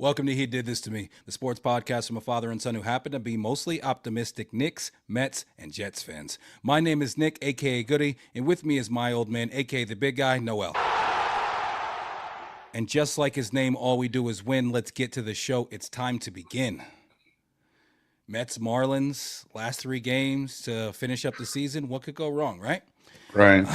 Welcome to He Did This to Me, the sports podcast from a father and son who happen to be mostly optimistic Knicks, Mets, and Jets fans. My name is Nick, aka Goody, and with me is my old man, aka the big guy, Noel. And just like his name, all we do is win. Let's get to the show. It's time to begin. Mets, Marlins, last 3 games to finish up the season. What could go wrong, right? Right.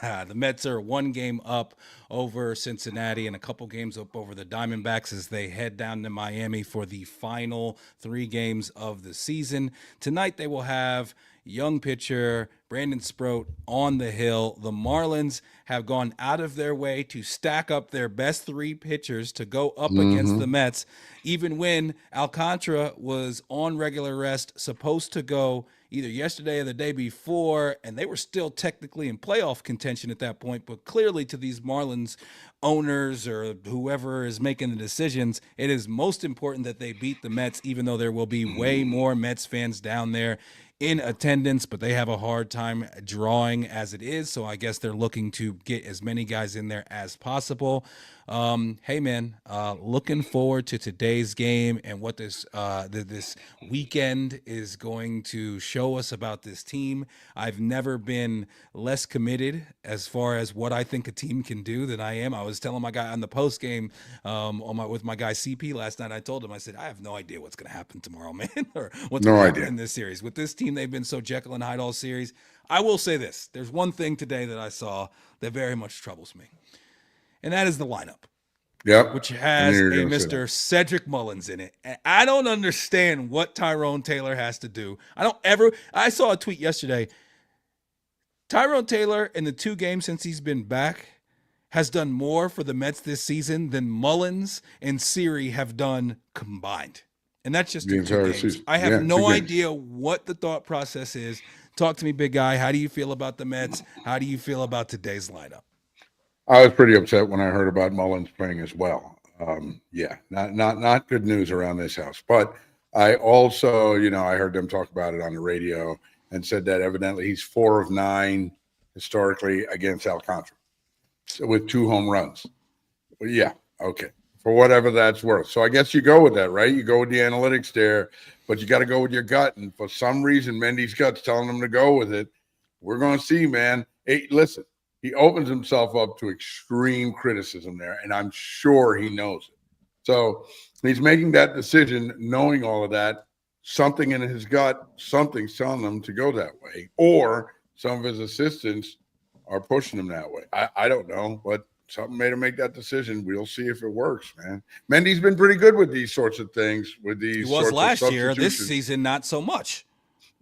The Mets are 1 game up over Cincinnati and a couple games up over the Diamondbacks as they head down to Miami for the final 3 games of the season. Tonight they will have young pitcher Brandon Sproat on the hill. The Marlins have gone out of their way to stack up their best 3 pitchers to go up against the Mets, even when Alcantara was on regular rest, supposed to go either yesterday or the day before, and they were still technically in playoff contention at that point. But clearly to these Marlins owners or whoever is making the decisions, it is most important that they beat the Mets, even though there will be way more Mets fans down there in attendance, but they have a hard time drawing as it is. So I guess they're looking to get as many guys in there as possible. Hey man, looking forward to today's game and what this weekend is going to show us about this team. I've never been less committed as far as what I think a team can do than I am. I was telling my guy on the post game with my guy CP last night. I told him, I said, I have no idea what's going to happen tomorrow, man, or what's going to happen in this series. With this team, they've been so Jekyll and Hyde all series. I will say this: there's one thing today that I saw that very much troubles me, and that is the lineup. Yep. Which has a Mr. Cedric Mullins in it. And I don't understand what Tyrone Taylor has to do. I saw a tweet yesterday. Tyrone Taylor, in the 2 games since he's been back, has done more for the Mets this season than Mullins and Siri have done combined. And that's just the 2 games. Season. I have no idea what the thought process is. Talk to me, big guy. How do you feel about the Mets? How do you feel about today's lineup? I was pretty upset when I heard about Mullins playing as well. Not good news around this house. But I also, I heard them talk about it on the radio and said that evidently he's 4 of 9 historically against Alcantara with 2 home runs. Well, yeah, okay. For whatever that's worth. So I guess you go with that, right? You go with the analytics there, but you got to go with your gut. And for some reason, Mendy's gut's telling him to go with it. We're going to see, man. Hey, listen. He opens himself up to extreme criticism there, and I'm sure he knows it. So he's making that decision, knowing all of that. Something in his gut, something's telling him to go that way, or some of his assistants are pushing him that way. I don't know, but something made him make that decision. We'll see if it works, man. Mendy's been pretty good with these sorts of things. With these, he was last year. This season, not so much.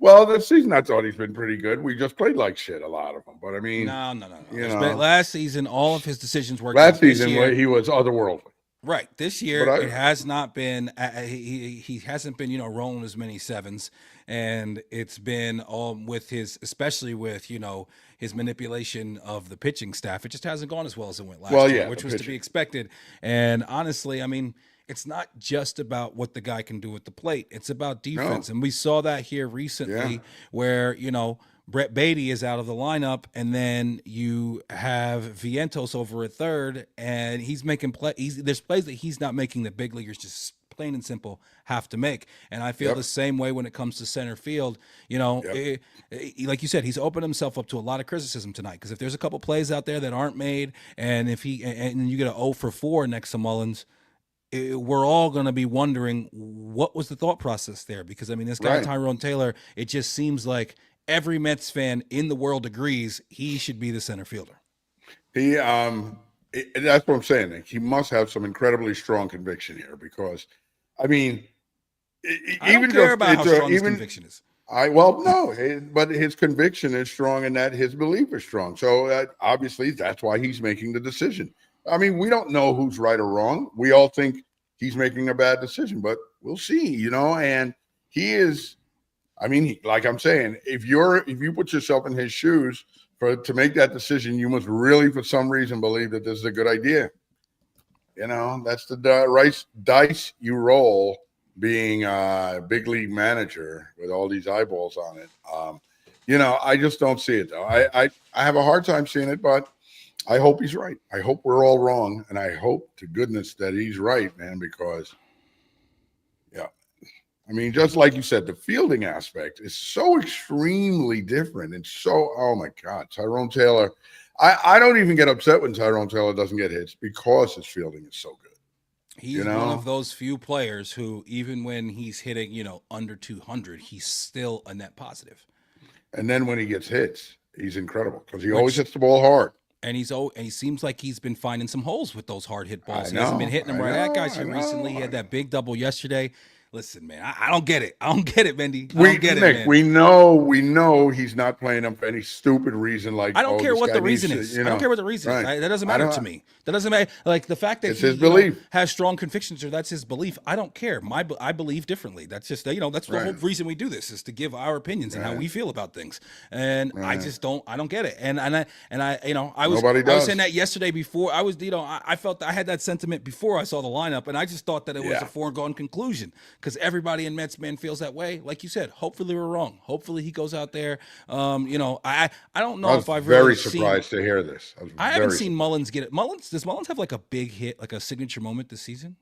Well, this season, I thought he's been pretty good. We just played like shit, a lot of them. But, I mean. No. Last season, all of his decisions worked. Last season, he was otherworldly. Right. This year, it has not been. He hasn't been, rolling as many 7s. And it's been with especially with, his manipulation of the pitching staff. It just hasn't gone as well as it went last year, which was to be expected. And honestly, I mean, it's not just about what the guy can do at the plate. It's about defense. And we saw that here recently where, Brett Beatty is out of the lineup, and then you have Vientos over at third, and he's making there's plays that he's not making that big leaguers just plain and simple have to make. And I feel the same way when it comes to center field. Like you said, he's opened himself up to a lot of criticism tonight, because if there's a couple plays out there that aren't made, and if you get an 0 for 4 next to Mullins, we're all going to be wondering what was the thought process there, because I mean, this guy Tyrone Taylor, it just seems like every Mets fan in the world agrees he should be the center fielder. That's what I'm saying, Nick. He must have some incredibly strong conviction here, because, I mean, I don't care about how strong his conviction is. But his conviction is strong, and that his belief is strong. So obviously, that's why he's making the decision. I mean, we don't know who's right or wrong. We all think he's making a bad decision, but we'll see. And he is. I mean, like I'm saying, if you put yourself in his shoes to make that decision, you must really, for some reason, believe that this is a good idea. That's the dice you roll being a big league manager with all these eyeballs on it. I just don't see it, though. I have a hard time seeing it, but I hope he's right. I hope we're all wrong, and I hope to goodness that he's right, man. Because yeah, I mean, just like you said, the fielding aspect is so extremely different. And so, oh my God, Tyrone Taylor. I don't even get upset when Tyrone Taylor doesn't get hits because his fielding is so good. He's one of those few players who, even when he's hitting, under 200, he's still a net positive. And then when he gets hits, he's incredible because he always hits the ball hard. And he seems like he's been finding some holes with those hard hit balls. He He hasn't been hitting them right at guys here recently. He had that big double yesterday. Listen, man, I don't get it. I don't get it, Mendy. I don't get it, man. We know he's not playing them for any stupid reason. Like I don't care what the reason is. I don't care what the reason is. That doesn't matter to me. That doesn't matter. Like the fact that it's his belief. Has strong convictions, or that's his belief. I don't care. I believe differently. That's just that's the whole reason we do this, is to give our opinions and how we feel about things. And I just don't. I don't get it. And I was saying that yesterday before I was I felt I had that sentiment before I saw the lineup, and I just thought that it was a foregone conclusion because everybody in Mets man feels that way. Like you said, hopefully we're wrong. Hopefully he goes out there. I don't know if I've very surprised to hear this. I haven't seen Mullins get it. Does Mullins have like a big hit, like a signature moment this season?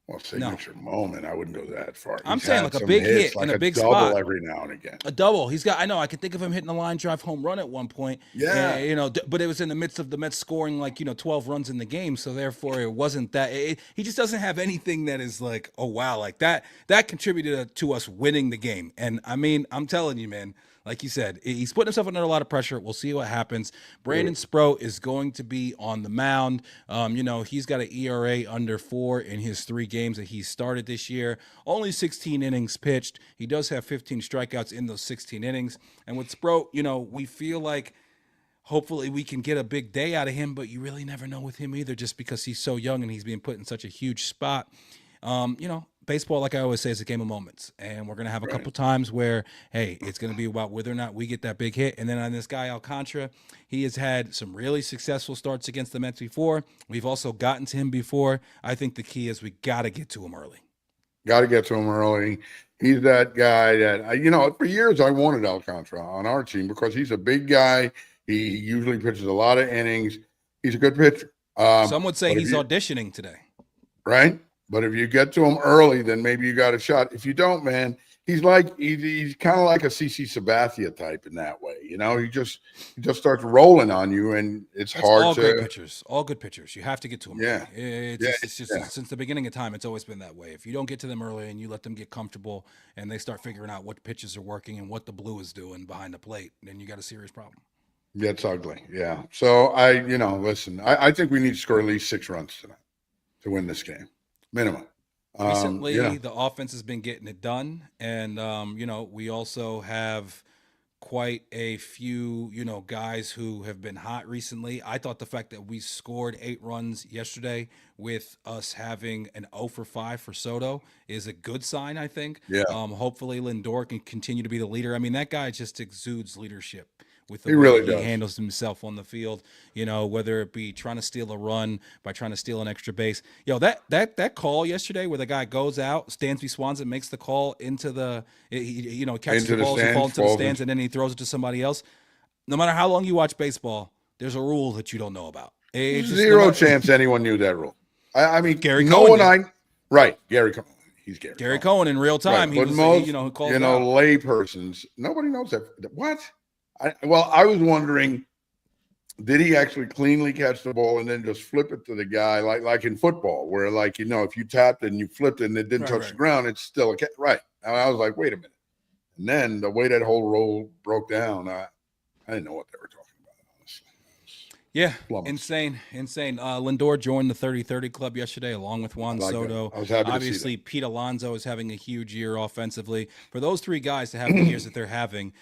Well, signature moment, I wouldn't go that far. I'm saying like a big hit like in a big double spot every now and again. A double. I can think of him hitting a line drive home run at one point. Yeah. But it was in the midst of the Mets scoring 12 runs in the game, so therefore it wasn't that. He just doesn't have anything that is like, oh wow, like that contributed to us winning the game. And I mean, I'm telling you, man. Like you said, he's putting himself under a lot of pressure. We'll see what happens. Brandon Sproat is going to be on the mound. He's got an ERA under 4 in his 3 games that he started this year. Only 16 innings pitched. He does have 15 strikeouts in those 16 innings. And with Sproat, we feel like hopefully we can get a big day out of him, but you really never know with him either, just because he's so young and he's being put in such a huge spot. Baseball, like I always say, is a game of moments, and we're going to have a couple times where, hey, it's going to be about whether or not we get that big hit. And then on this guy, Alcantara, he has had some really successful starts against the Mets before. We've also gotten to him before. I think the key is we got to get to him early. Got to get to him early. He's that guy that, for years I wanted Alcantara on our team because he's a big guy. He usually pitches a lot of innings. He's a good pitcher. Some would say he's auditioning today. Right? But if you get to him early, then maybe you got a shot. If you don't, man, he's kind of like a CC Sabathia type in that way. He just starts rolling on you, and it's hard all to. All good pitchers. You have to get to them. Yeah. It's just since the beginning of time, it's always been that way. If you don't get to them early and you let them get comfortable and they start figuring out what pitches are working and what the blue is doing behind the plate, then you got a serious problem. Yeah, it's ugly. Yeah. So listen, I think we need to score at least 6 runs tonight to win this game. Minimum. Recently, the offense has been getting it done, and we also have quite a few guys who have been hot recently. I thought the fact that we scored 8 runs yesterday with us having an 0 for 5 for Soto is a good sign. I think. Yeah. Hopefully Lindor can continue to be the leader. I mean, that guy just exudes leadership with the he way really he does. handles himself on the field, whether it be trying to steal a run by trying to steal an extra base. That call yesterday where the guy goes out, Stansby Swanson makes the call into the, catches the balls and falls into the stands, and then he throws it to somebody else. No matter how long you watch baseball, there's a rule that you don't know about. Zero chance anyone knew that rule. I mean, Gary Cohen. Gary Cohen. He's Gary Cohen in real time. Right. He but was, most, who called lay persons, nobody knows that. What? I was wondering, did he actually cleanly catch the ball and then just flip it to the guy like in football, where if you tapped it and you flipped it and it didn't touch the ground, it's still a catch. Right. And I was like, wait a minute. And then the way that whole roll broke down, I didn't know what they were talking about, honestly. Yeah, insane. Lindor joined the 30-30 club yesterday along with Juan Soto. I was happy Obviously, to see that. Pete Alonso is having a huge year offensively. For those 3 guys to have the years that they're having,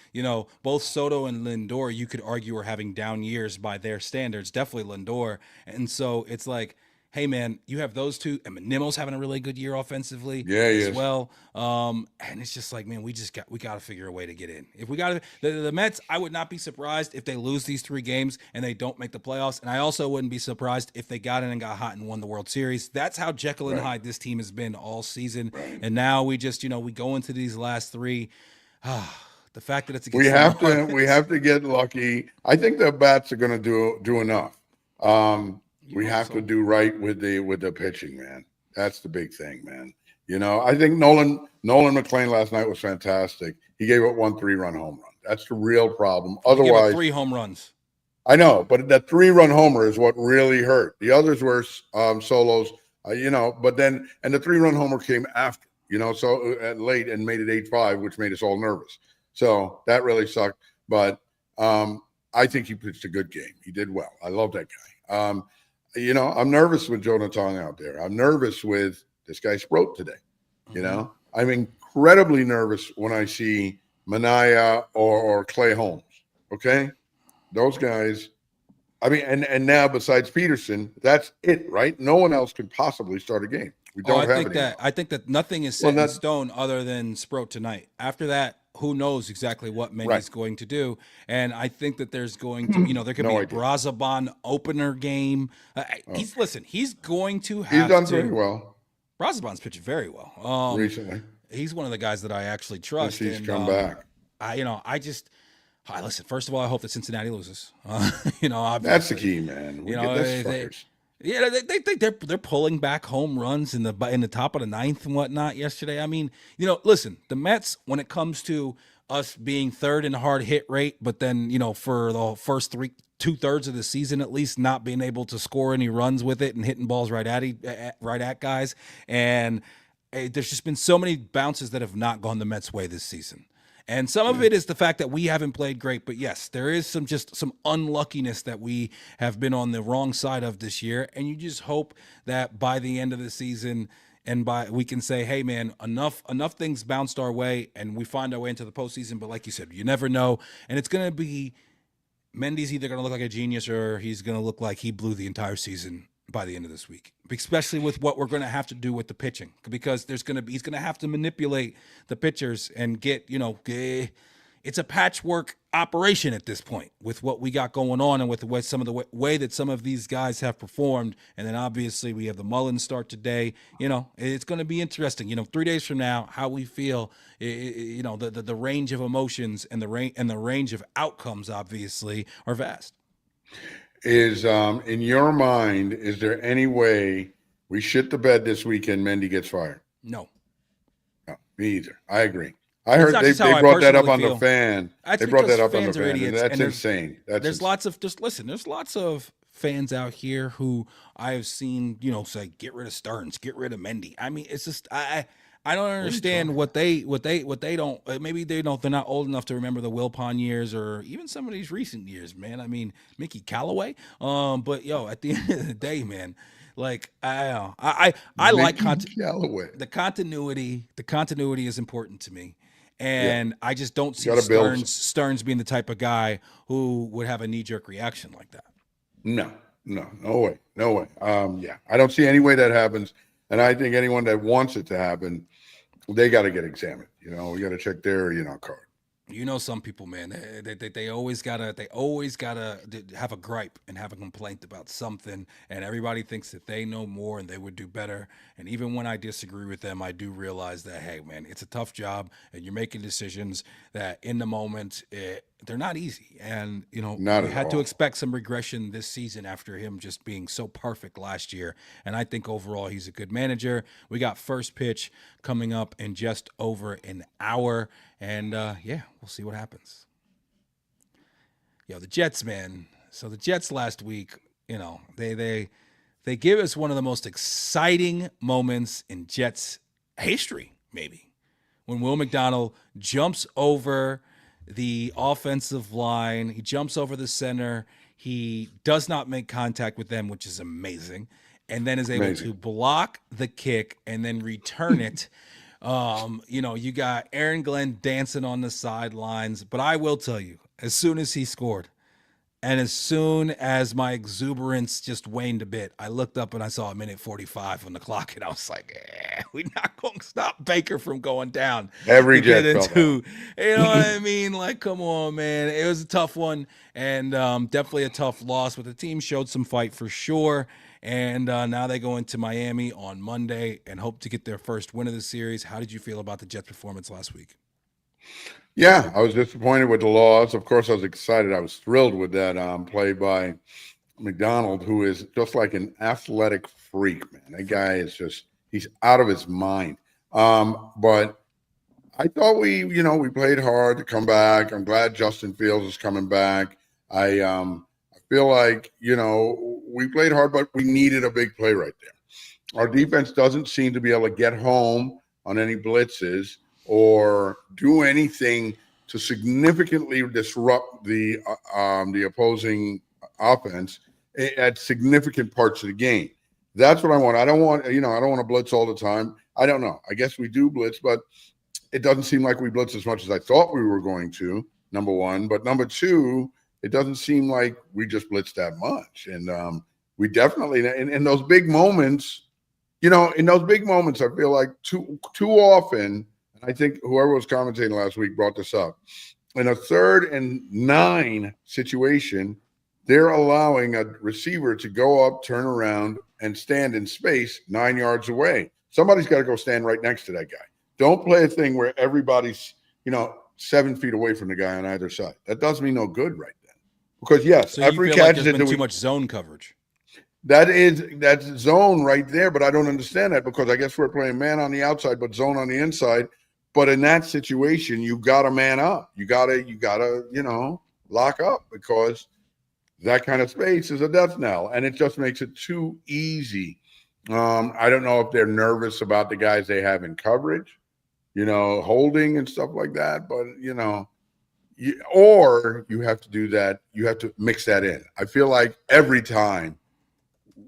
both Soto and Lindor, you could argue, are having down years by their standards. Definitely Lindor. And so it's like, hey, man, you have those 2. And Nimmo's having a really good year offensively as well. And it's just like, man, we got to figure a way to get in. If we got the Mets, I would not be surprised if they lose these 3 games and they don't make the playoffs. And I also wouldn't be surprised if they got in and got hot and won the World Series. That's how Jekyll and Hyde this team has been all season. Right. And now we just, we go into these last 3. The fact that it's against we have to get lucky. I think the bats are going to do enough. We have to do right with the pitching, man. That's the big thing, man. I think Nolan McClain last night was fantastic. He gave up 1 3-run home run. That's the real problem. Otherwise, he gave up 3 home runs. I know, but that 3-run homer is what really hurt. The others were solos, but then, and the 3-run homer came after, so late and made it 8-5, which made us all nervous. So that really sucked. But I think he pitched a good game. He did well. I love that guy. I'm nervous with Jonathan out there. I'm nervous with this guy Sproat today. I'm incredibly nervous when I see Manaea or Clay Holmes. Okay. Those guys, and now besides Peterson, that's it, right? No one else could possibly start a game. We don't have it. I think that nothing is set in stone other than Sproat tonight. After that, who knows exactly what Mendy's going to do? And I think that there's going to, there could be a Brazaban opener game. He's going to have. He's done very well. Brazaban's pitching very well recently. He's one of the guys that I actually trust. He's come back. Listen, first of all, I hope that Cincinnati loses. Obviously. That's the key, man. They're pulling back home runs in the top of the ninth and whatnot yesterday. I mean, listen, the Mets, when it comes to us being third in hard hit rate, but then, for the first 2/3 of the season, at least not being able to score any runs with it and hitting balls right at guys. And there's just been so many bounces that have not gone the Mets' way this season. And some of it is the fact that we haven't played great, but yes, there is some unluckiness that we have been on the wrong side of this year. And you just hope that by the end of the season, we can say, hey man, enough things bounced our way and we find our way into the postseason. But like you said, you never know. And it's going to be, Mendy's either going to look like a genius or he's going to look like he blew the entire season by the end of this week, especially with what we're going to have to do with the pitching, because he's going to have to manipulate the pitchers and get, it's a patchwork operation at this point with what we got going on and with the way way that some of these guys have performed. And then obviously we have the Marlins start today. It's going to be interesting, 3 days from now, how we feel, the range of emotions and the range of outcomes obviously are vast. Is in your mind, is there any way we shit the bed this weekend Mendy gets fired? No, me either. I agree. I heard they brought that up on the fan. They brought that up on the fan. And that's insane. There's lots of fans out here who I have seen, say, get rid of Stearns, get rid of Mendy. I mean, it's just I don't understand what they don't. Maybe they're not old enough to remember the Wilpon years or even some of these recent years, man. I mean, Mickey Callaway. But at the end of the day, man, like I like the continuity. The continuity is important to me. And I just don't see Stearns being the type of guy who would have a knee-jerk reaction like that. No way. I don't see any way that happens. And I think anyone that wants it to happen, they got to get examined. We got to check their, card. Some people, man, they always gotta have a gripe and have a complaint about something, and everybody thinks that they know more and they would do better. And even when I disagree with them, I do realize that, hey, man, it's a tough job, and you're making decisions that in the moment they're not easy. And we had to expect some regression this season after him just being so perfect last year. And I think overall he's a good manager. We got first pitch coming up in just over an hour. And we'll see what happens. The Jets, man. So the Jets last week, they give us one of the most exciting moments in Jets history, maybe, when Will McDonald jumps over the offensive line. He jumps over the center. He does not make contact with them, which is amazing, and then is able to block the kick and then return it. You got Aaron Glenn dancing on the sidelines, but I will tell you, as soon as he scored and as soon as my exuberance just waned a bit, I looked up and I saw a minute 45 on the clock, and I was like, we're not going to stop Baker from going down. Every Jet felt you know what I mean? Like, come on, man. It was a tough one, and definitely a tough loss, but the team showed some fight for sure. And now they go into Miami on Monday and hope to get their first win of the series. How did you feel about the Jets' performance last week? Yeah, I was disappointed with the loss. Of course, I was excited. I was thrilled with that play by McDonald, who is just like an athletic freak, man. That guy is he's out of his mind. But I thought we played hard to come back. I'm glad Justin Fields is coming back. I feel like, we played hard, but we needed a big play right there. Our defense doesn't seem to be able to get home on any blitzes or do anything to significantly disrupt the opposing offense at significant parts of the game. That's what I want. I don't want to blitz all the time. I don't know. I guess we do blitz, but it doesn't seem like we blitz as much as I thought we were going to, number one. But number two, it doesn't seem like we just blitz that much. And we definitely, in those big moments, I feel like too often, I think whoever was commentating last week brought this up, in a 3rd and 9 situation, they're allowing a receiver to go up, turn around, and stand in space 9 yards away. Somebody's got to go stand right next to that guy. Don't play a thing where everybody's, 7 feet away from the guy on either side. That does me no good right then. Because, yes, so every you feel catch like there's been too much zone coverage. That's zone right there, but I don't understand that because I guess we're playing man on the outside, but zone on the inside. But in that situation, you got to man up. You gotta, lock up because that kind of space is a death knell, and it just makes it too easy. I don't know if they're nervous about the guys they have in coverage, holding and stuff like that. But or you have to do that. You have to mix that in. I feel like every time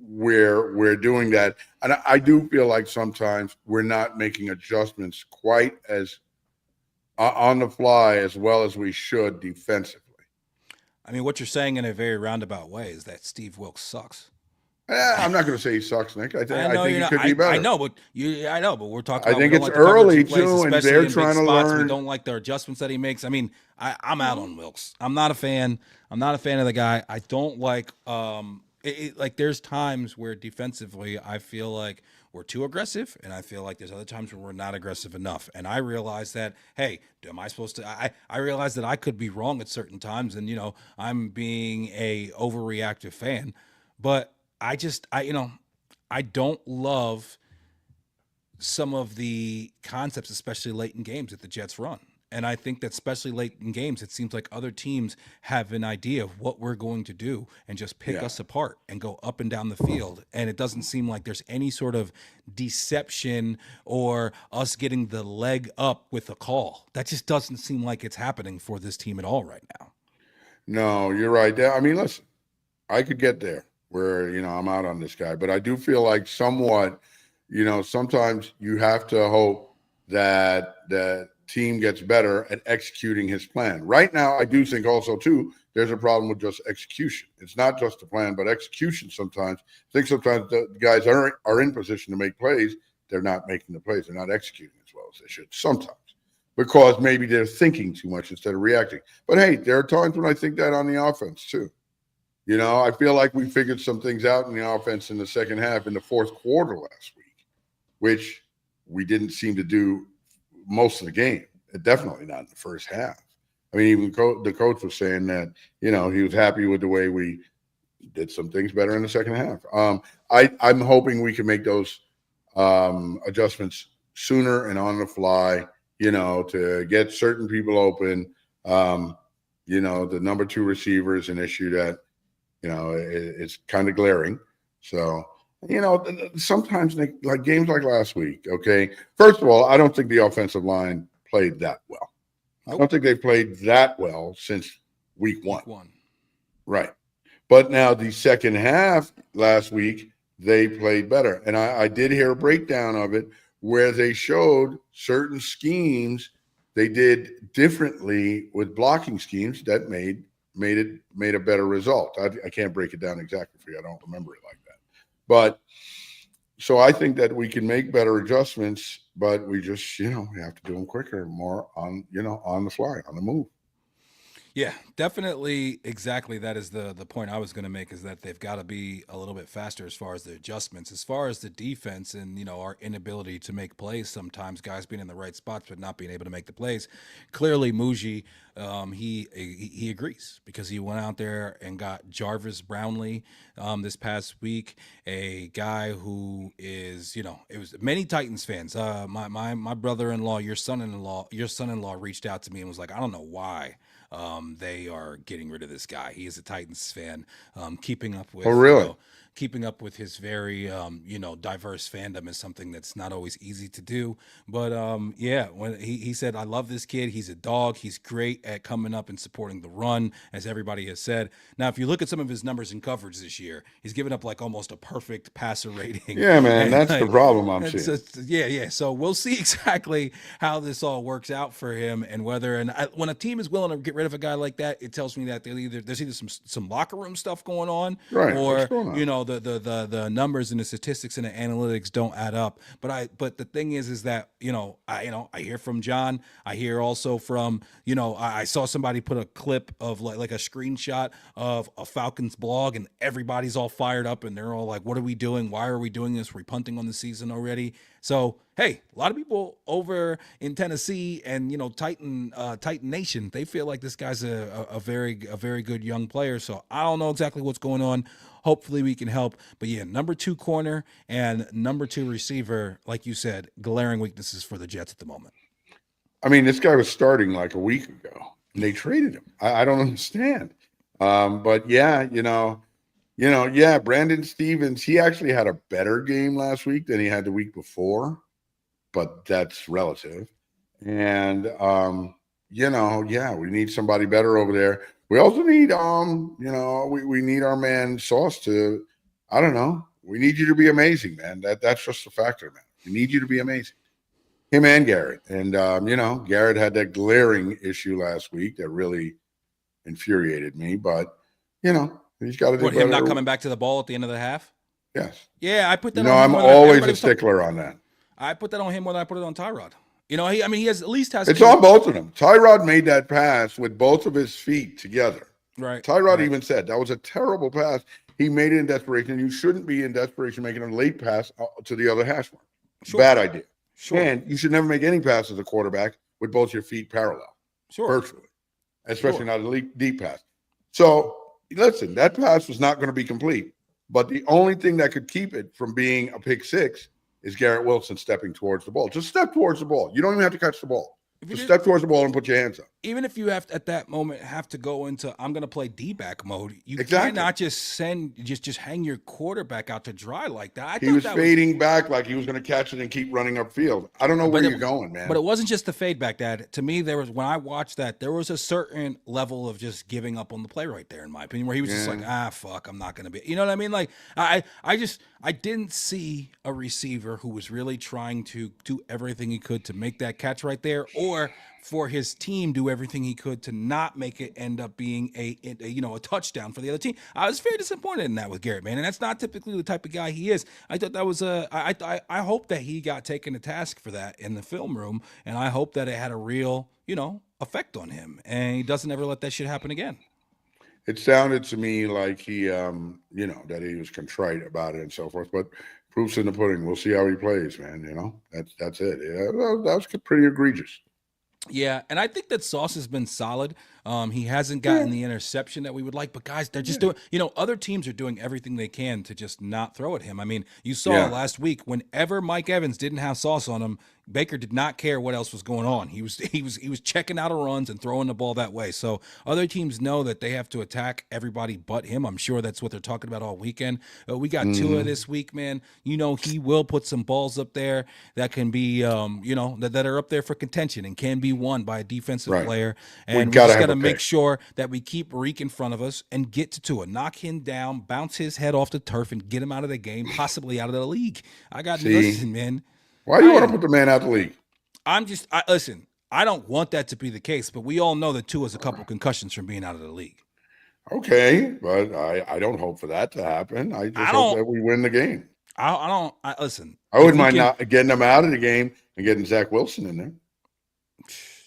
we're doing that, and I do feel like sometimes we're not making adjustments quite as on the fly as well as we should defensively. I mean, what you're saying in a very roundabout way is that Steve Wilks sucks. I'm not going to say he sucks, Nick. I think he could be better. I know, but we're talking. I think it's early too, and they're trying to learn. We don't like the adjustments that he makes. I mean, I'm out on Wilks. I'm not a fan. I'm not a fan of the guy. I don't like. Like there's times where defensively I feel like we're too aggressive, and I feel like there's other times where we're not aggressive enough. And I realize that, hey, am I supposed to? I realize that I could be wrong at certain times, and I'm being a overreactive fan, but I don't love some of the concepts, especially late in games that the Jets run. And I think that especially late in games, it seems like other teams have an idea of what we're going to do and just pick us apart and go up and down the field. And it doesn't seem like there's any sort of deception or us getting the leg up with a call. That just doesn't seem like it's happening for this team at all right now. No, you're right. I mean, listen, I could get there where, I'm out on this guy, but I do feel like somewhat, sometimes you have to hope that the team gets better at executing his plan. Right now, I do think also, too, there's a problem with just execution. It's not just the plan, but execution sometimes. I think sometimes the guys are in position to make plays. They're not making the plays. They're not executing as well as they should sometimes because maybe they're thinking too much instead of reacting. But, hey, there are times when I think that on the offense, too. I feel like we figured some things out in the offense in the second half, in the fourth quarter last week, which we didn't seem to do most of the game. Definitely not in the first half. I mean, even the coach was saying that, he was happy with the way we did some things better in the second half. I'm hoping we can make those adjustments sooner and on the fly, to get certain people open. The number 2 receiver is an issue that, it's kind of glaring. So, sometimes like games like last week, okay, first of all, I don't think the offensive line played that well. I don't think they've played that well since week one. Right. But now the second half last week, they played better. And I did hear a breakdown of it where they showed certain schemes they did differently with blocking schemes that made a better result. I can't break it down exactly for you. I don't remember it like that. But so I think that we can make better adjustments, but we just, we have to do them quicker, more on the fly, on the move. Yeah, definitely. Exactly. That is the point I was going to make, is that they've got to be a little bit faster as far as the adjustments, as far as the defense, and our inability to make plays. Sometimes guys being in the right spots but not being able to make the plays. Clearly, Muji, he agrees, because he went out there and got Jarvis Brownlee this past week, a guy who is, it was many Titans fans. My brother-in-law, your son-in-law reached out to me and was like, I don't know why they are getting rid of this guy. He is a Titans fan, keeping up Oh, with really? his very diverse fandom is something that's not always easy to do. But yeah, when he said, I love this kid. He's a dog. He's great at coming up and supporting the run, as everybody has said. Now, if you look at some of his numbers in coverage this year, he's given up like almost a perfect passer rating. Yeah, man, And that's the like, problem I'm it's seeing. just, yeah. So we'll see exactly how this all works out for him, and whether, when a team is willing to get rid of a guy like that, it tells me that there's either some locker room stuff going on, Right. What's or going on? the numbers and the statistics and the analytics don't add up. But the thing is that I hear from John. I hear also from I saw somebody put a clip of like a screenshot of a Falcons blog, and everybody's all fired up, and they're all like, "What are we doing? Why are we doing this? We're punting on the season already." So hey, a lot of people over in Tennessee and Titan Nation, they feel like this guy's a very good young player. So I don't know exactly what's going on. Hopefully we can help. But yeah, number 2 corner and number 2 receiver, like you said, glaring weaknesses for the Jets at the moment. I mean, this guy was starting like a week ago, and they traded him. I don't understand. But yeah, yeah, Brandon Stevens, he actually had a better game last week than he had the week before, but that's relative. And yeah, we need somebody better over there. We also need we need our man Sauce to, I don't know. We need you to be amazing, man. That's just a factor, man. We need you to be amazing. Him and Garrett. And Garrett had that glaring issue last week that really infuriated me, but he's got to do What, him not better. coming back to the ball at the end of the half? Yes. Yeah, I put that on him I'm more than always everybody a was talking. stickler on that. I put that on him more than I put it on Tyrod. He has at least has It's on both of them. Tyrod made that pass with both of his feet together. right. Tyrod Right. even said that was a terrible pass. He made it in desperation. You shouldn't be in desperation making a late pass to the other hash mark. Sure. Bad idea. Sure. And you should never make any passes as a quarterback with both your feet parallel, Sure. virtually, especially not a deep pass. So listen, that pass was not going to be complete. But the only thing that could keep it from being a pick six is Garrett Wilson stepping towards the ball. Just step towards the ball. You don't even have to catch the ball. Just step towards the ball and put your hands up. Even if you have at that moment have to go into I'm going to play D-back mode, you Exactly. cannot just hang your quarterback out to dry like that. He was fading back like he was going to catch it and keep running upfield. I don't know where you're going, man. But it wasn't just the fade back, Dad. To me, when I watched that, there was a certain level of just giving up on the play right there, in my opinion, where he was just like, fuck, I'm not going to be. You know what I mean? Like, I didn't see a receiver who was really trying to do everything he could to make that catch right there, or for his team do everything he could to not make it end up being a touchdown for the other team. I was very disappointed in that with Garrett, man, and that's not typically the type of guy he is. I thought that was I hope that he got taken to task for that in the film room, and I hope that it had a real effect on him, and he doesn't ever let that shit happen again. It sounded to me like he that he was contrite about it and so forth, but proof's in the pudding. We'll see how he plays, man. That's it. Yeah, that was pretty egregious. Yeah, and I think that Sauce has been solid. He hasn't gotten the interception that we would like, but guys, they're just doing, other teams are doing everything they can to just not throw at him. I mean, you saw last week, whenever Mike Evans didn't have Sauce on him, Baker did not care what else was going on. He was checking out of runs and throwing the ball that way. So other teams know that they have to attack everybody but him. I'm sure that's what they're talking about all weekend. We got Tua this week, man. He will put some balls up there that can be, that are up there for contention and can be won by a defensive player. And we just got to make sure that we keep Reek in front of us and get to Tua, knock him down, bounce his head off the turf, and get him out of the game, possibly out of the league. Listen, man. Why do you want to put the man out of the league? Listen, I don't want that to be the case, but we all know that Tua has a couple concussions from being out of the league. Okay, but I don't hope for that to happen. I just hope that we win the game. Listen. I wouldn't mind not getting him out of the game and getting Zach Wilson in there.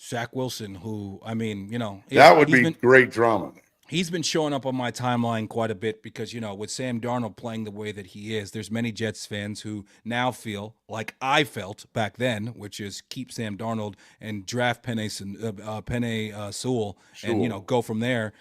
Zach Wilson, who I mean, That would be great drama. He's been showing up on my timeline quite a bit because, with Sam Darnold playing the way that he is, there's many Jets fans who now feel like I felt back then, which is keep Sam Darnold and draft Penei Sewell and, go from there.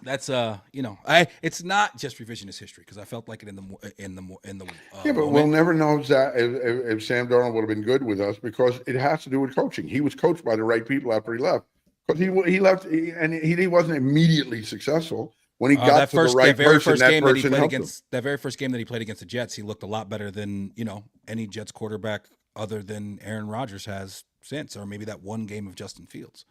That's it's not just revisionist history because I felt like it in the yeah, but moment. We'll never know if Sam Darnold would have been good with us because it has to do with coaching. He was coached by the right people after he left. Because he left and he wasn't immediately successful when he got to the right person. That person helped him. That very first game that he played against the Jets, he looked a lot better than any Jets quarterback other than Aaron Rodgers has since, or maybe that one game of Justin Fields.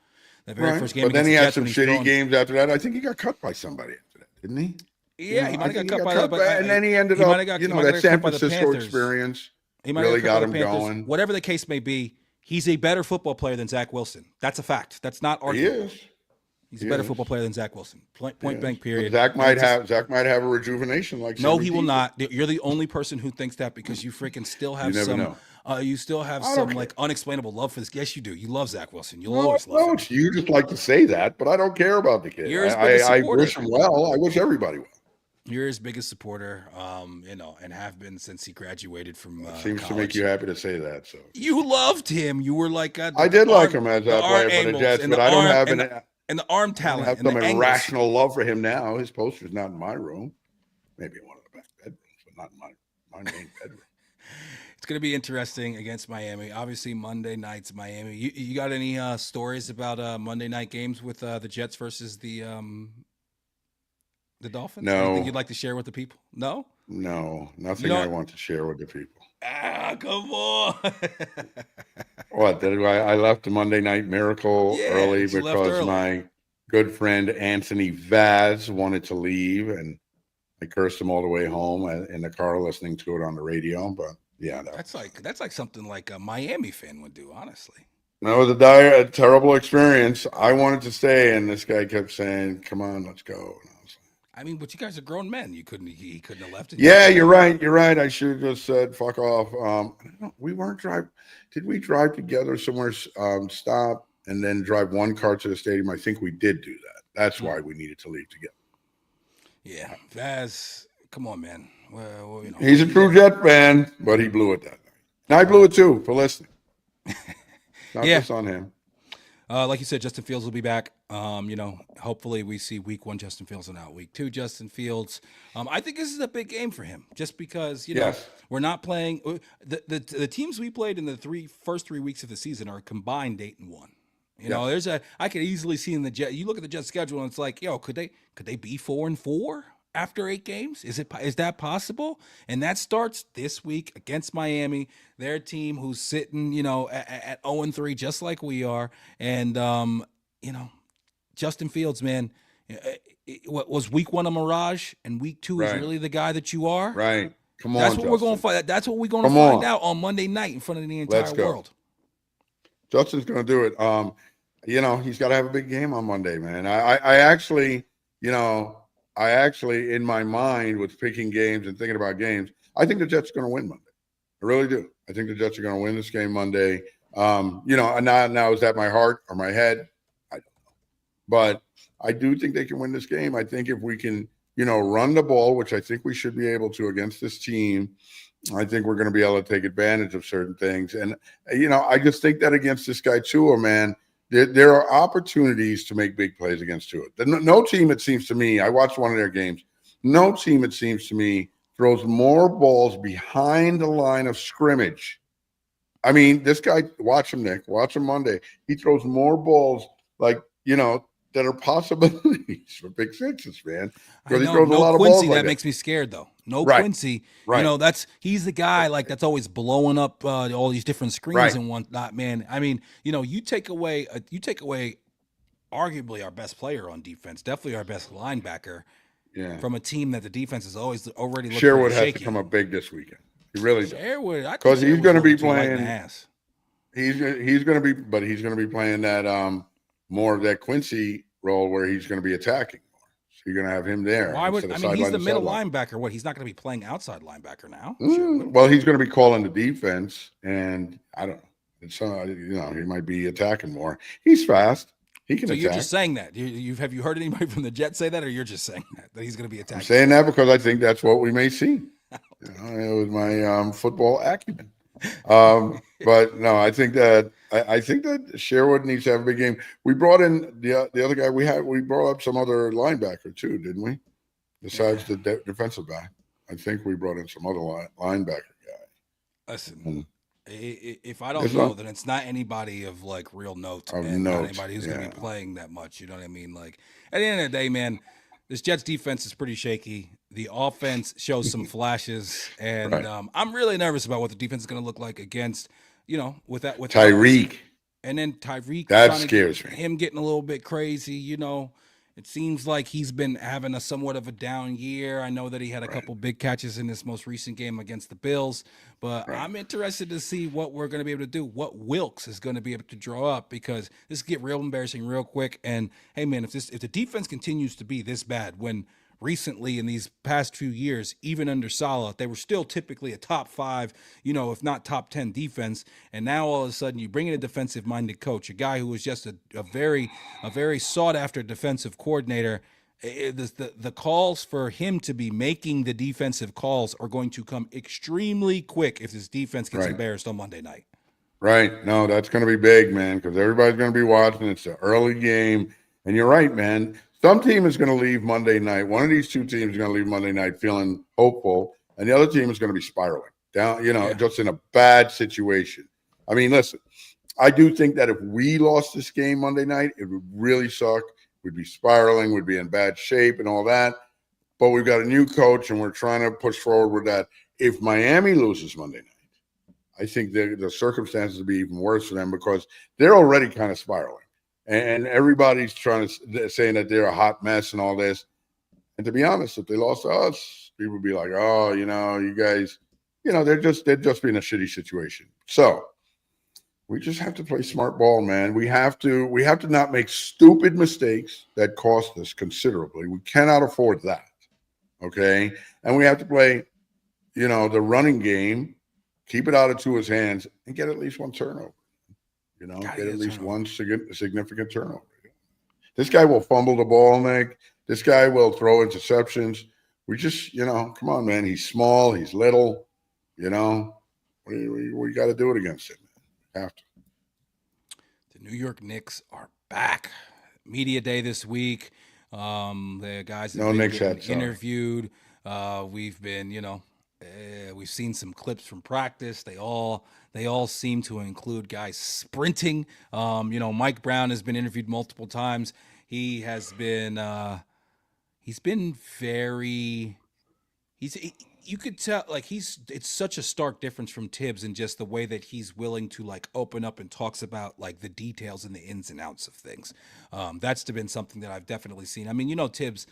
That very first game. But then he had some shitty games after that. I think he got cut by somebody after that, didn't he? Yeah, he might have got cut by and then he ended up. That San Francisco experience really got him going. Whatever the case may be. He's a better football player than Zach Wilson. That's a fact. That's not arguable. He is. He's a better football player than Zach Wilson. Point blank. Period. Zach might have a rejuvenation like. No, he will not. You're the only person who thinks that because you freaking still have some. You still have some like unexplainable love for this. Yes, you do. You love Zach Wilson. You'll always love him. You just like to say that, but I don't care about the kid. I wish him well. I wish everybody well. You're his biggest supporter, and have been since he graduated from seems college. To make you happy to say that. So you loved him. You were like I did like him as a player for the Jets, but I don't have the arm talent. I have some irrational love for him now. His poster's not in my room, maybe in one of the back bedrooms, but not in my main bedroom. It's going to be interesting against Miami. Obviously, Monday night's Miami. You got any stories about Monday night games with the Jets versus the Dolphins? No. Anything you'd like to share with the people? No? No, nothing I want to share with the people. Come on. What? I left the Monday Night Miracle early because my good friend Anthony Vaz wanted to leave, and I cursed him all the way home in the car listening to it on the radio. But yeah, that's like something like a Miami fan would do, honestly. That was a terrible experience. I wanted to stay, and this guy kept saying, "Come on, let's go." I mean, but you guys are grown men. He couldn't have left it. Yeah, you're right. I should have just said, fuck off. We weren't driving. Did we drive together somewhere, stop, and then drive one car to the stadium? I think we did do that. That's why we needed to leave together. Yeah. Vaz, come on, man. Well, he's a true Jet fan, but he blew it that night. And I blew it too for listening. Not just on him. Like you said, Justin Fields will be back. Hopefully we see week 1 Justin Fields and out week 2 Justin Fields. I think this is a big game for him just because, we're not playing the teams we played in the first 3 weeks of the season are combined 8-1. I could easily see in the Jet. You look at the Jet schedule and it's like, could they be 4-4 after 8 games? Is that possible? And that starts this week against Miami, their team who's sitting, at 0-3, just like we are. And, Justin Fields, man, what was week 1 a mirage and week 2 is really the guy that you are? Right. Come on, That's what we're going to find. That's what we're going to find out on Monday night in front of the entire world. Justin's going to do it. He's got to have a big game on Monday, man. I actually, in my mind, was picking games and thinking about games. I think the Jets are going to win Monday. I really do. I think the Jets are going to win this game Monday. Now is that my heart or my head? I don't know. But I do think they can win this game. I think if we can, run the ball, which I think we should be able to against this team, I think we're going to be able to take advantage of certain things. And, I just think that against this guy, Tua, man, there are opportunities to make big plays against Tua. No team, it seems to me, I watched one of their games, no team, it seems to me, throws more balls behind the line of scrimmage. I mean, this guy, watch him, Nick, watch him Monday. He throws more balls that are possibilities for big sixes, man. Because he throws a lot of Quincy, balls. That makes me scared, though. Quincy, he's the guy that's always blowing up all these different screens and whatnot, man. I mean, you take away arguably our best player on defense, definitely our best linebacker. Yeah. From a team that the defense is always already looking Sherwood shaky. has to come up big this weekend. He really does. Sherwood, because he's going to be playing. He's going to be playing that more of that Quincy role where he's going to be attacking more. So you're going to have him there. He's the middle linebacker. What? He's not going to be playing outside linebacker now. Well, he's going to be calling the defense, and I don't know. It's he might be attacking more. He's fast. He can So you're attack. just saying that. Have you heard anybody from the Jets say that, or you're just saying that he's going to be I'm attacking? saying that because I think that's what we may see. It was my football acumen. But no, I think that Sherwood needs to have a big game. We brought in the other guy. We brought up some other linebacker too, didn't we? Besides the defensive back, I think we brought in some other linebacker guy. Listen, And if I don't it's know, not then it's not anybody of like real note, of and not note. anybody who's going to Yeah, be playing that much. You know what I mean? Like at the end of the day, man, this Jets defense is pretty shaky. The offense shows some flashes, and right. I'm really nervous about what the defense is going to look like against, without this, Tyreek, and then Tyreek that kind of scares me. him getting a little bit crazy. It seems like he's been having a somewhat of a down year. I know that he had a Right, couple big catches in this most recent game against the Bills, but right. I'm interested to see what we're going to be able to do, what Wilkes is going to be able to draw up, because this get real embarrassing real quick. And hey, man, if the defense continues to be this bad, when recently in these past few years, even under Salah, they were still typically a top five, if not top 10 defense. And now all of a sudden you bring in a defensive minded coach, a guy who was just a very sought after defensive coordinator. The calls for him to be making the defensive calls are going to come extremely quick if this defense gets Right. embarrassed on Monday night. Right. No, that's going to be big, man, because everybody's going to be watching. It's an early game. And you're right, man. Some team is going to leave Monday night. One of these two teams is going to leave Monday night feeling hopeful, and the other team is going to be spiraling down, Yeah. just in a bad situation. I mean, listen, I do think that if we lost this game Monday night, it would really suck. We'd be spiraling, we'd be in bad shape and all that. But we've got a new coach, and we're trying to push forward with that. If Miami loses Monday night, I think the circumstances will be even worse for them because they're already kind of spiraling, and everybody's trying to saying that they're a hot mess and all this. And to be honest, if they lost to us, people would be like, "Oh, you guys, they're just being a shitty situation." So we just have to play smart ball, man. We have to not make stupid mistakes that cost us considerably. We cannot afford that. Okay, and we have to play, the running game, keep it out of Tua's hands, and get at least one turnover. Gotta Get get at a least turnover. one significant turnover. This guy will fumble the ball, Nick. This guy will throw interceptions. We just, come on, man. He's small. He's little. You know, we got to do it against him. Man. Have to. The New York Knicks are back. Media day this week. The guys have No been Knicks getting hat. Sorry. interviewed. We've been, we've seen some clips from practice. They all seem to include guys sprinting. Mike Brown has been interviewed multiple times. He's been very you could tell, like, it's such a stark difference from Tibbs in just the way that he's willing to like open up and talks about like the details and the ins and outs of things. That's been something that I've definitely seen. I mean, Tibbs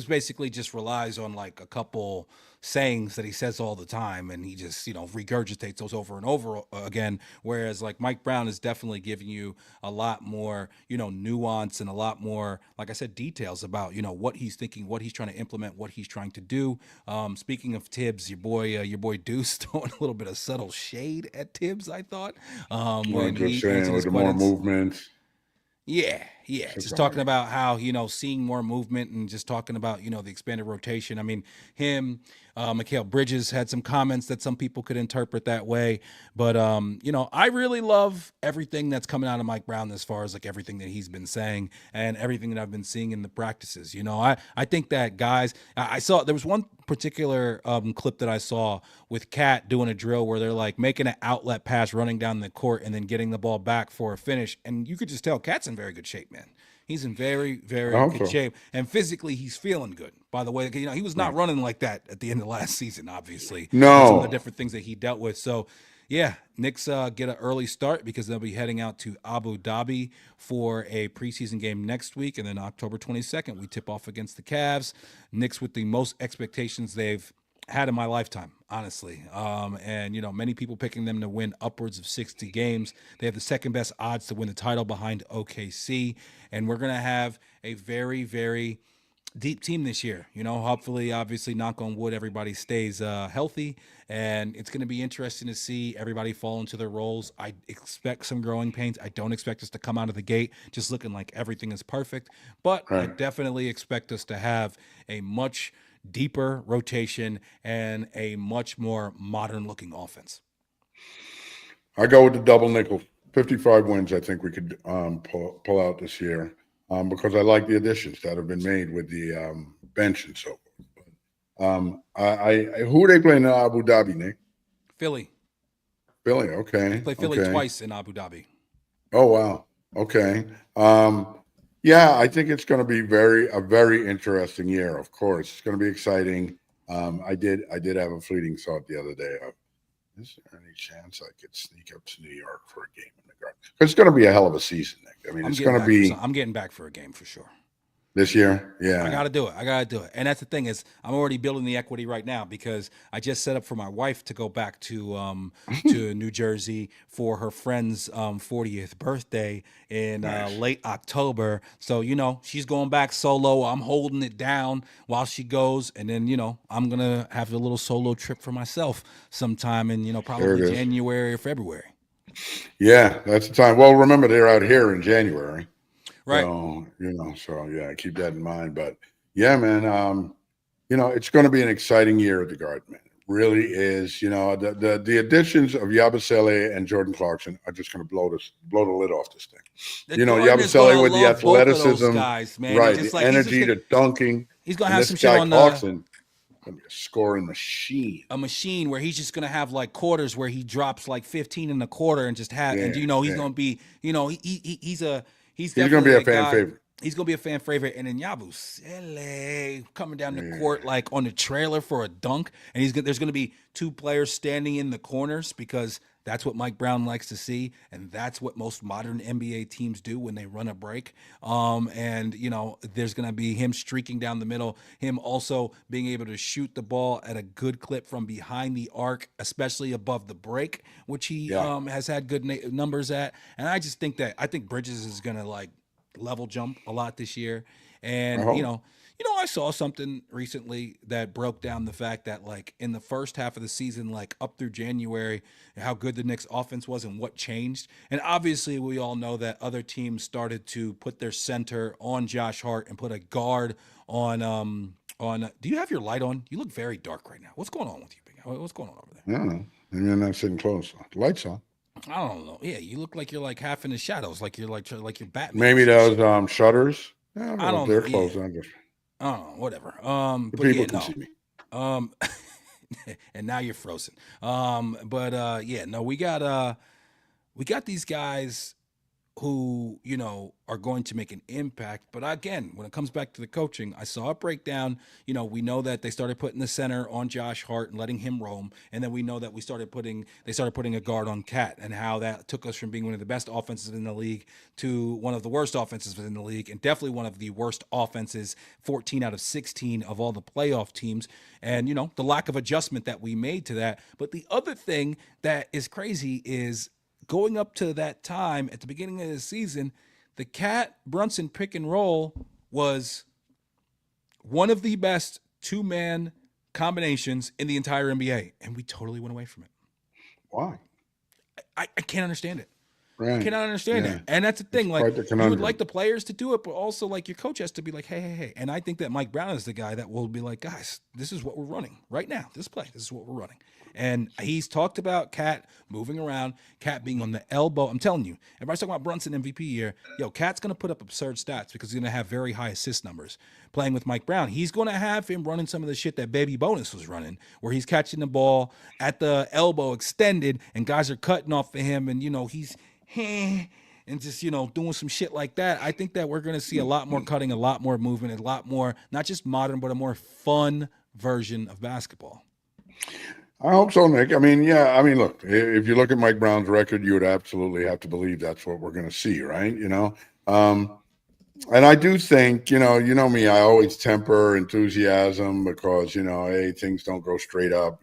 basically just relies on like a couple sayings that he says all the time, and he just regurgitates those over and over again. Whereas like Mike Brown is definitely giving you a lot more nuance and a lot more, like I said, details about what he's thinking, what he's trying to implement, what he's trying to do. Speaking of Tibbs, your boy Deuce throwing a little bit of subtle shade at Tibbs, I thought, Well, when just he saying, answered with his the more questions. movement, Yeah. Just talking surprising. about how, seeing more movement and just talking about, the expanded rotation. I mean, him, Mikhail Bridges had some comments that some people could interpret that way. But, I really love everything that's coming out of Mike Brown as far as like everything that he's been saying and everything that I've been seeing in the practices. I think that guys, I saw there was one particular clip that I saw with Cat doing a drill where they're like making an outlet pass, running down the court, and then getting the ball back for a finish. And you could just tell Cat's in very good shape, man. He's in very, I very hope good so. shape, and physically he's feeling good. By the way, he was not Right. running like that at the end of last season, obviously, with some of the No. different things that he dealt with. So, yeah, Knicks get an early start because they'll be heading out to Abu Dhabi for a preseason game next week, and then October 22nd we tip off against the Cavs. Knicks with the most expectations they've had in my lifetime, honestly. And many people picking them to win upwards of 60 games. They have the second best odds to win the title behind OKC, and we're gonna have a very, very deep team this year. Hopefully, obviously, knock on wood, everybody stays healthy, and it's going to be interesting to see everybody fall into their roles. I expect some growing pains. I don't expect us to come out of the gate just looking like everything is perfect, but I Right. definitely expect us to have a much deeper rotation and a much more modern looking offense. I go with the double nickel. 55 wins, I think we could pull out this year because I like the additions that have been made with the bench and so forth. Who are they playing in Abu Dhabi, Nick? Philly. Philly. They Okay. play Philly Okay. twice in Abu Dhabi. Oh, wow. Okay. Yeah, I think it's going to be a very interesting year. Of course, it's going to be exciting. I did have a fleeting thought the other day of, is there any chance I could sneak up to New York for a game in the Garden? Because it's going to be a hell of a season, Nick. I mean, it's going to be I'm getting back for a game for sure. this year. I Yeah. got to do it. I got to do it. And that's the thing is, I'm already building the equity right now because I just set up for my wife to go back to New Jersey for her friend's 40th birthday in Nice. late October. So she's going back solo. I'm holding it down while she goes, and then I'm gonna have a little solo trip for myself sometime in There probably it is. January or February. Yeah, that's the time. Well, remember they're out here in January. Right. So yeah, keep that in mind. But yeah, man, it's going to be an exciting year at the Garden, man. It really is. The additions of Yabusele and Jordan Clarkson are just going to blow the lid off this thing. Jordan is Yabusele gonna with the love both of those athleticism, guys, man. And right? just The like energy, the dunking, he's gonna and have this some shit guy on the Clarkson going to be a scoring machine. a machine where he's just gonna have like quarters where he drops like 15 in a quarter and just have and Yeah, he's yeah. gonna be he's He's going to be definitely a a fan guy. favorite. He's gonna be a fan favorite, and then Yabusele coming down the court Yeah. like on the trailer for a dunk, and there's gonna be two players standing in the corners because that's what Mike Brown likes to see, and that's what most modern NBA teams do when they run a break. And there's gonna be him streaking down the middle, him also being able to shoot the ball at a good clip from behind the arc, especially above the break, which he Yeah. has had good numbers at. And I think Bridges is gonna like level jump a lot this year. I And hope. I saw something recently that broke down the fact that like in the first half of the season, like up through January, how good the Knicks offense was and what changed. And obviously we all know that other teams started to put their center on Josh Hart and put a guard on do you have your light on? You look very dark right now. What's going on with you, Big Al? What's going on over there? I don't know. Maybe I'm not sitting close. The lights on. I don't know. Yeah, you look like you're like half in the shadows, like you're Batman or Maybe some those shit. shutters. Yeah, I but don't know. they're Yeah. closed. I just I don't know, whatever. the But people yeah, can no. see me. Um, and now you're frozen. But yeah, no, we got these guys who are going to make an impact. But again, when it comes back to the coaching, I saw a breakdown. We know that they started putting the center on Josh Hart and letting him roam, and then we know that they started putting a guard on Cat, and how that took us from being one of the best offenses in the league to one of the worst offenses in the league, and definitely one of the worst offenses, 14 out of 16 of all the playoff teams. And the lack of adjustment that we made to that. But the other thing that is crazy is going up to that time at the beginning of the season, the Cat Brunson pick and roll was one of the best two-man combinations in the entire NBA, and we totally went away from it. Why? I can't understand it. I Right. cannot understand Yeah. that. And that's the It's thing. Like, quite the you would like conundrum. the players to do it, but also like your coach has to be like, hey. And I think that Mike Brown is the guy that will be like, guys, this is what we're running right now. This play, this is what we're running. And he's talked about Cat moving around, Cat being on the elbow. I'm telling you, everybody's talking about Brunson MVP year. Yo, Cat's going to put up absurd stats because he's going to have very high assist numbers. Playing with Mike Brown, he's going to have him running some of the shit that Baby Bonus was running, where he's catching the ball at the elbow extended and guys are cutting off of him. And, he's and just doing some shit like that. I think that we're going to see a lot more cutting, a lot more movement, a lot more not just modern but a more fun version of basketball. I hope so, Nick. I mean, yeah. I mean, look, if you look at Mike Brown's record, you would absolutely have to believe that's what we're going to see, right? And I do think, you know me, I always temper enthusiasm because, hey, things don't go straight up,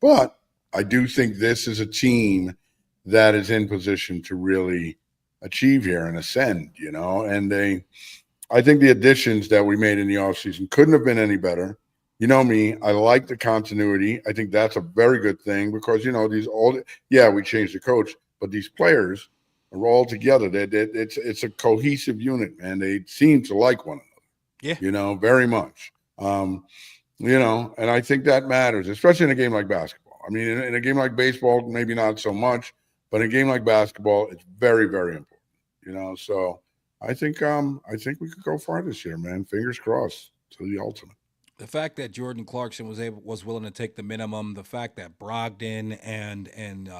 But I do think this is a team that is in position to really achieve here and ascend, and I think the additions that we made in the offseason couldn't have been any better. You know me, I like the continuity. I think that's a very good thing because, we changed the coach, but these players are all together. It's a cohesive unit, man. They seem to like one Yeah. another, very much. And I think that matters, especially in a game like basketball. I mean, in a game like baseball, maybe not so much, but in a game like basketball, it's very, very important. So I think we could go far this year, man. Fingers crossed to the ultimate. The fact that Jordan Clarkson was willing to take the minimum, the fact that Brogdon and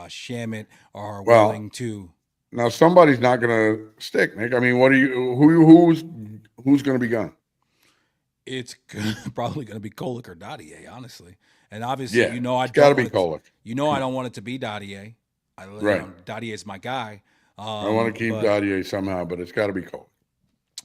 Shamit are willing Well, to. now somebody's not going to stick, Nick. I mean, who's going to be gone? It's probably going to be Kolek or Dadier, honestly. And obviously, Yeah, I it's got to don't be want it. Kolek. I don't want it to be Dadier. Right. Dadier is my guy. I want to keep But Dadier somehow, but it's got to be Kolek.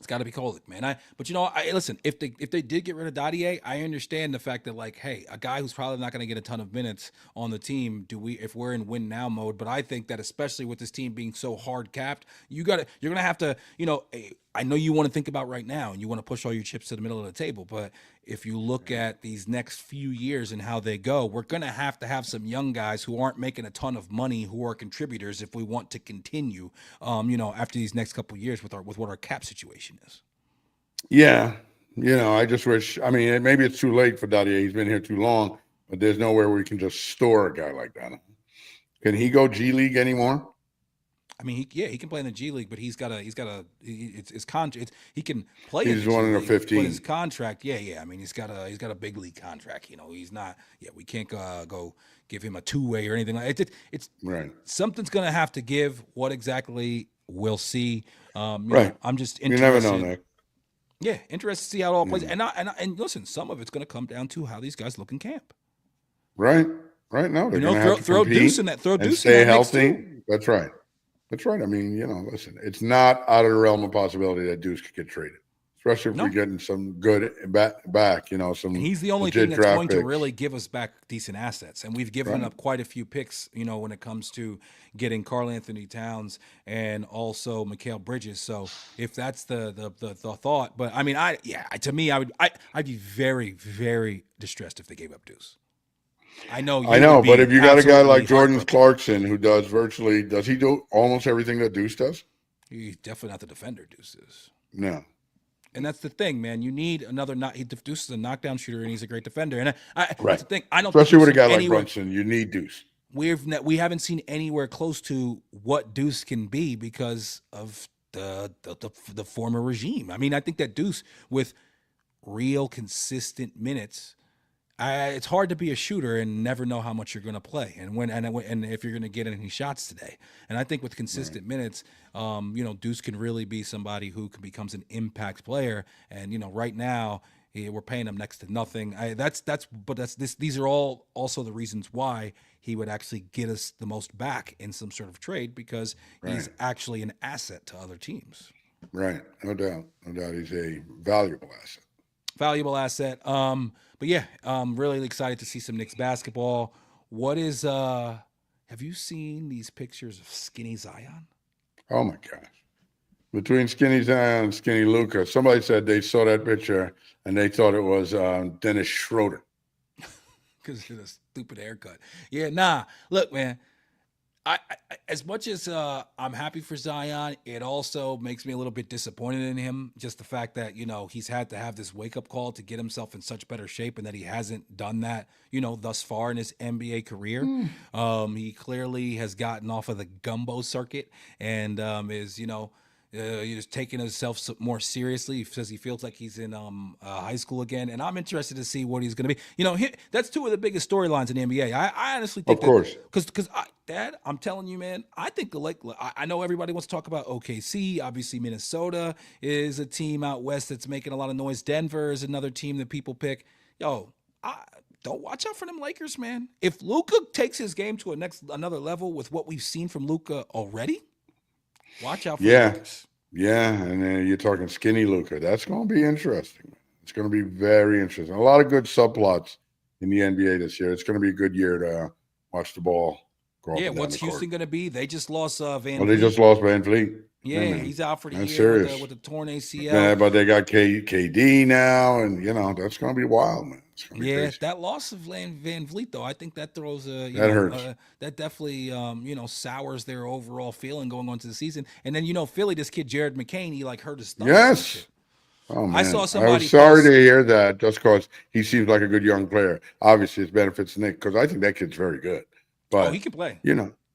it's got to be Kolek, man. But listen. If they did get rid of Dadier, I understand the fact that hey, a guy who's probably not going to get a ton of minutes on the team. If we're in win now mode? But I think that especially with this team being so hard capped, you're gonna have to. I know you want to think about right now and you want to push all your chips to the middle of the table, but if you look at these next few years and how they go, we're going to have some young guys who aren't making a ton of money who are contributors if we want to continue, after these next couple of years with what our cap situation is. Yeah. I just wish, I mean, maybe it's too late for Dadier. He's been here too long, but there's nowhere where we can just store a guy like that. Can he go G League anymore? I mean, he can play in the G League, but he can play He's in the one G in the League, 15. but his contract, I mean, he's got a big league contract. He's not. Yeah, we can't go give him a two-way or anything like it. It's right. Something's going to have to give. What exactly, we'll see. Right. I'm just You interested. never know, Nick. Yeah, interested to see how it all plays. And listen, some of it's going to come down to how these guys look in camp. Right. No, they're going to have to throw compete Deuce in that. Throw and Deuce stay in that healthy. Mix too. That's right. I mean, listen, it's not out of the realm of possibility that Deuce could get traded, especially if we're getting some good back. Some. And he's the only thing that's going to really give us back decent assets, and we've given up quite a few picks. When it comes to getting Karl Anthony Towns and also Mikal Bridges. So if that's the thought, but I mean, I'd be very, very distressed if they gave up Deuce. I know, but if you got a guy like Jordan Clarkson who does he do almost everything that Deuce does? He's definitely not the defender Deuce is. No. And that's the thing, man. You need another. Deuce is a knockdown shooter, and he's a great defender. And right. That's the thing. I don't. Especially with a guy like Brunson, you need Deuce. We haven't seen anywhere close to what Deuce can be because of the former regime. I mean, I think that Deuce with real consistent minutes. It's hard to be a shooter and never know how much you're going to play and if you're going to get any shots today. And I think with consistent minutes, Deuce can really be somebody who becomes an impact player. And right now we're paying him next to nothing. These are all also the reasons why he would actually get us the most back in some sort of trade because he's actually an asset to other teams. Right, no doubt, he's a valuable asset. But yeah, I'm really excited to see some Knicks basketball. What is have you seen these pictures of Skinny Zion? Oh my gosh. Between Skinny Zion and Skinny Luka, somebody said they saw that picture and they thought it was Dennis Schroeder. Because of the stupid haircut. Yeah, nah. Look, man. I as much as I'm happy for Zion, it also makes me a little bit disappointed in him. Just the fact that he's had to have this wake up call to get himself in such better shape, and that he hasn't done that thus far in his NBA career. He clearly has gotten off of the gumbo circuit and is he's taking himself more seriously. He says he feels like he's in high school again, and I'm interested to see what he's going to be. That's two of the biggest storylines in the NBA. I honestly think, of course, because Dad, I'm telling you, man, I think I know everybody wants to talk about OKC. Obviously, Minnesota is a team out west that's making a lot of noise. Denver is another team that people pick. Don't watch out for them Lakers, man. If Luka takes his game to another level with what we've seen from Luka already. Watch out for the Lakers. Yeah, and then you're talking Skinny Luka. That's going to be interesting. It's going to be very interesting. A lot of good subplots in the NBA this year. It's going to be a good year to watch the ball go up and down what's the court. Houston going to be? They just lost Van Vliet. Well, they just lost Van Vliet. Yeah, Yeah, man. he's out for the That's year with serious. the torn ACL. Yeah, but they got KD now, and that's going to be wild, man. It's going to be Yeah, crazy. that loss of Van Vliet though, I think that throws That hurts. that definitely sours their overall feeling going on to the season. And then Philly, this kid Jared McCain, he like hurt his thumb or some shit. Yes. Oh I saw man, I was somebody sorry to post. hear that. Just because he seems like a good young player. Obviously, it benefits Nick because I think that kid's very good. Oh, he But could play.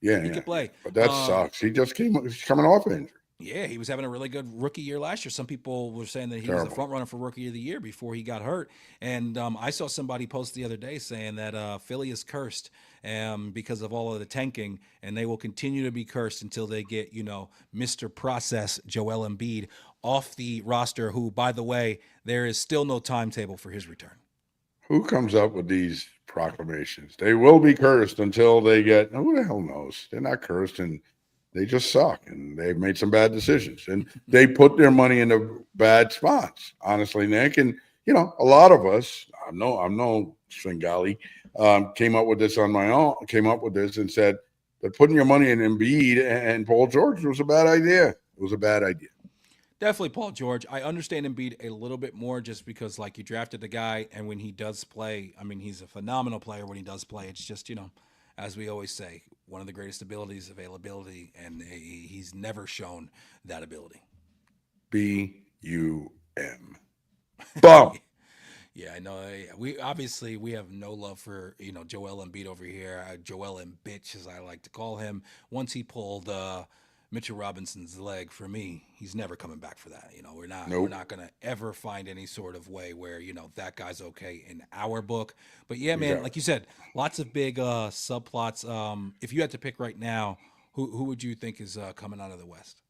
yeah, He yeah, could yeah. play. But that sucks. He's coming off injury. Yeah, he was having a really good rookie year last year. Some people were saying that he was the Terrible. front runner for rookie of the year before he got hurt. And I saw somebody post the other day saying that Philly is cursed because of all of the tanking, and they will continue to be cursed until they get Mr. Process Joel Embiid off the roster. Who, by the way, there is still no timetable for his return. Who comes up with these proclamations? They will be cursed until they get. Who the hell knows? They're not cursed, and they just suck, and they've made some bad decisions, and they put their money into bad spots. Honestly, Nick, and a lot of us. I'm no Svengali. Came up with this on my own. Came up with this and said that putting your money in Embiid and Paul George was a bad idea. It was a bad idea. Definitely Paul George. I understand Embiid a little bit more just because, like, you drafted the guy, and when he does play, I mean, he's a phenomenal player when he does play. It's just, as we always say, one of the greatest abilities, availability, and he's never shown that ability. BUM. Bum. Yeah, I know. Yeah. We have no love for Joel Embiid over here. Joel Embiid, as I like to call him. Once he pulled Mitchell Robinson's leg, for me, he's never coming back for that. We're Nope. not gonna ever find any sort of way where that guy's okay in our book. But yeah, He's man, out. like you said, lots of big subplots. If you had to pick right now, who would you think is coming out of the West?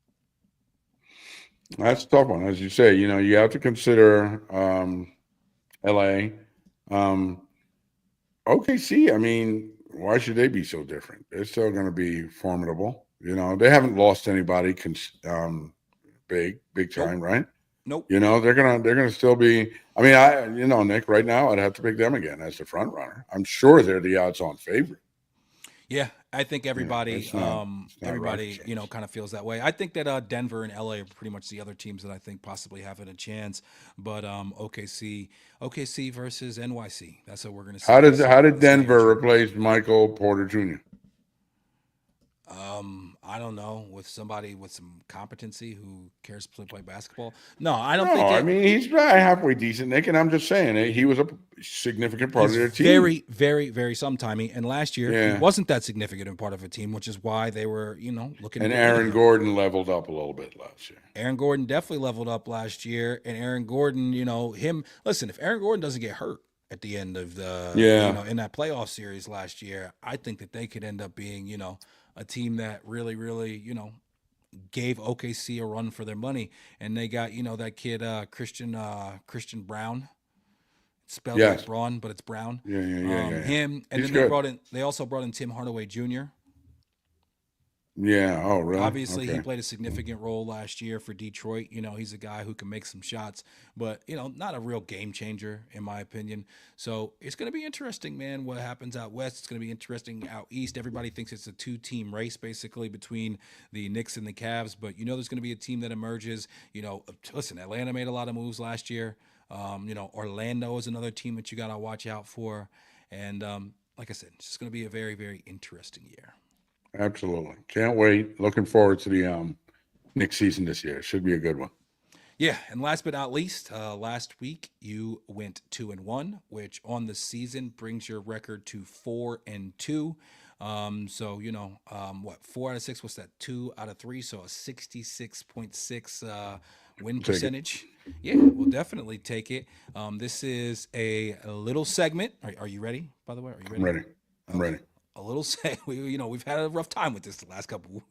That's a tough one, as you say. You have to consider LA. Um, OKC, I mean, why should they be so different? They're still going to be formidable. They haven't lost anybody big Nope, time, right? nope. They're gonna still be. I mean, Nick, right now, I'd have to pick them again as the front runner. I'm sure they're the odds-on favorite. Yeah, I think everybody, It's not rocket science. kind of feels that way. I think that Denver and LA are pretty much the other teams that I think possibly having a chance. But OKC versus NYC. That's what we're going to see How did this how did this game in Denver June. replace Michael Porter Jr.? I don't know, with somebody with some competency who cares to play basketball. No, I don't think No, I it. mean he's probably halfway decent, Nick, and I'm just saying he was a significant part of He's their team. very, very, very sometimey. And last year he Yeah, wasn't that significant in part of a team, which is why they were, looking to and get rid of Aaron him. Gordon leveled up a little bit last year. Aaron Gordon definitely leveled up last year, and Aaron Gordon, him. Listen, if Aaron Gordon doesn't get hurt at the end of the, Yeah, in that playoff series last year, I think that they could end up being, a team that really, really, gave OKC a run for their money. And they got, that kid Christian Brown, spelled like yes, Braun, but it's Brown. yeah. Him, and He's then good. they also brought in Tim Hardaway Jr. Yeah. Oh, really? Obviously, he Okay. played a significant role last year for Detroit. He's a guy who can make some shots, but not a real game changer in my opinion. So it's going to be interesting, man. What happens out west? It's going to be interesting out east. Everybody thinks it's a two-team race basically between the Knicks and the Cavs, but there's going to be a team that emerges. Listen, Atlanta made a lot of moves last year. Orlando is another team that you got to watch out for, and like I said, it's just going to be a very, very interesting year. Absolutely. Can't wait. Looking forward to the Knicks season this year. Should be a good one. Yeah, and last but not least, last week you went 2-1, which on the season brings your record to 4-2. So what 4 out of 6? What's that? 2 out of 3. So a 66.6 win Take it. percentage. Yeah, we'll definitely take it. This is a little segment. Are you ready? By the way, are you I'm ready? ready. I'm Okay. ready. A little say we've had a rough time with this the last couple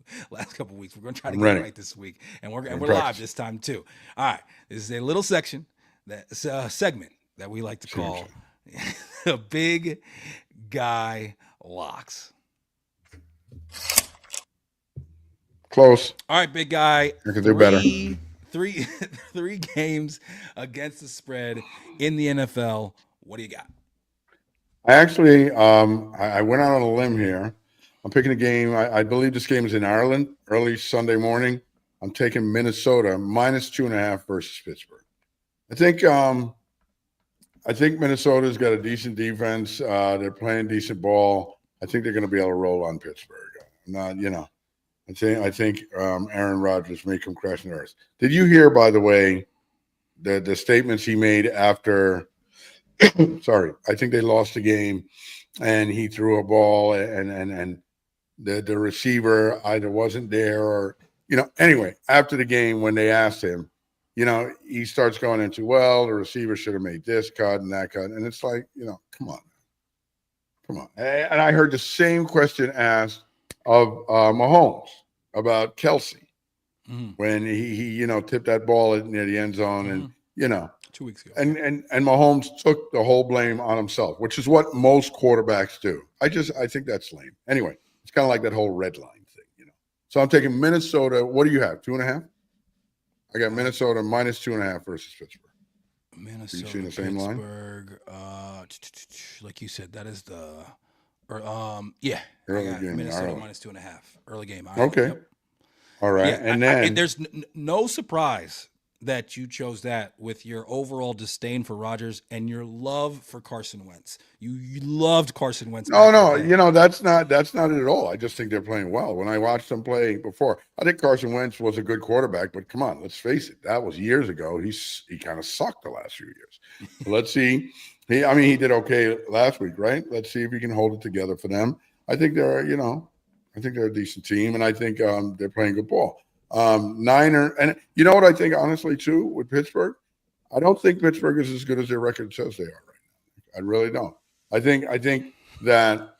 weeks. We're gonna try to I'm get it ready. right this week, and we're I'm we're live practicing. this time too. All right, this is a little section that's a segment that we like to See what I'm call saying? the Big Guy Locks. Close. All right, big guy, I could do better. three, three games against the spread in the NFL. What do you got? I actually, I went out on a limb here. I'm picking a game. I believe this game is in Ireland, early Sunday morning. I'm taking Minnesota minus 2.5 versus Pittsburgh. I think Minnesota's got a decent defense. They're playing decent ball. I think they're going to be able to roll on Pittsburgh. Not, I think Aaron Rodgers may come crashing to earth. Did you hear, by the way, the statements he made after? Sorry, I think they lost the game, and he threw a ball, and the receiver either wasn't there or Anyway, after the game, when they asked him, he starts going into, well, the receiver should have made this cut and that cut, and it's like, come on. And I heard the same question asked of Mahomes about Kelsey when he tipped that ball near the end zone, and 2 weeks ago, and Mahomes took the whole blame on himself, which is what most quarterbacks do. I think that's lame. Anyway, it's kind of like that whole red line thing, So I'm taking Minnesota. What do you have? 2.5? I got Minnesota minus 2.5 versus Pittsburgh. Minnesota, you seen the same line? Pittsburgh. Like you said, that is the, early game. Minnesota minus 2.5 early game. Okay. Yep. All right, yeah, and then there's no surprise that you chose that with your overall disdain for Rodgers and your love for Carson Wentz. You loved Carson Wentz. No, that's not it at all. I just think they're playing well. When I watched them play before, I think Carson Wentz was a good quarterback, but come on, let's face it, that was years ago. He kind of sucked the last few years. Let's see. He did okay last week, right? Let's see if he can hold it together for them. I think they're a decent team, and I think they're playing good ball. Niner, and you know what I think, honestly, too, with Pittsburgh? I don't think Pittsburgh is as good as their record says they are right now. I really don't. I think that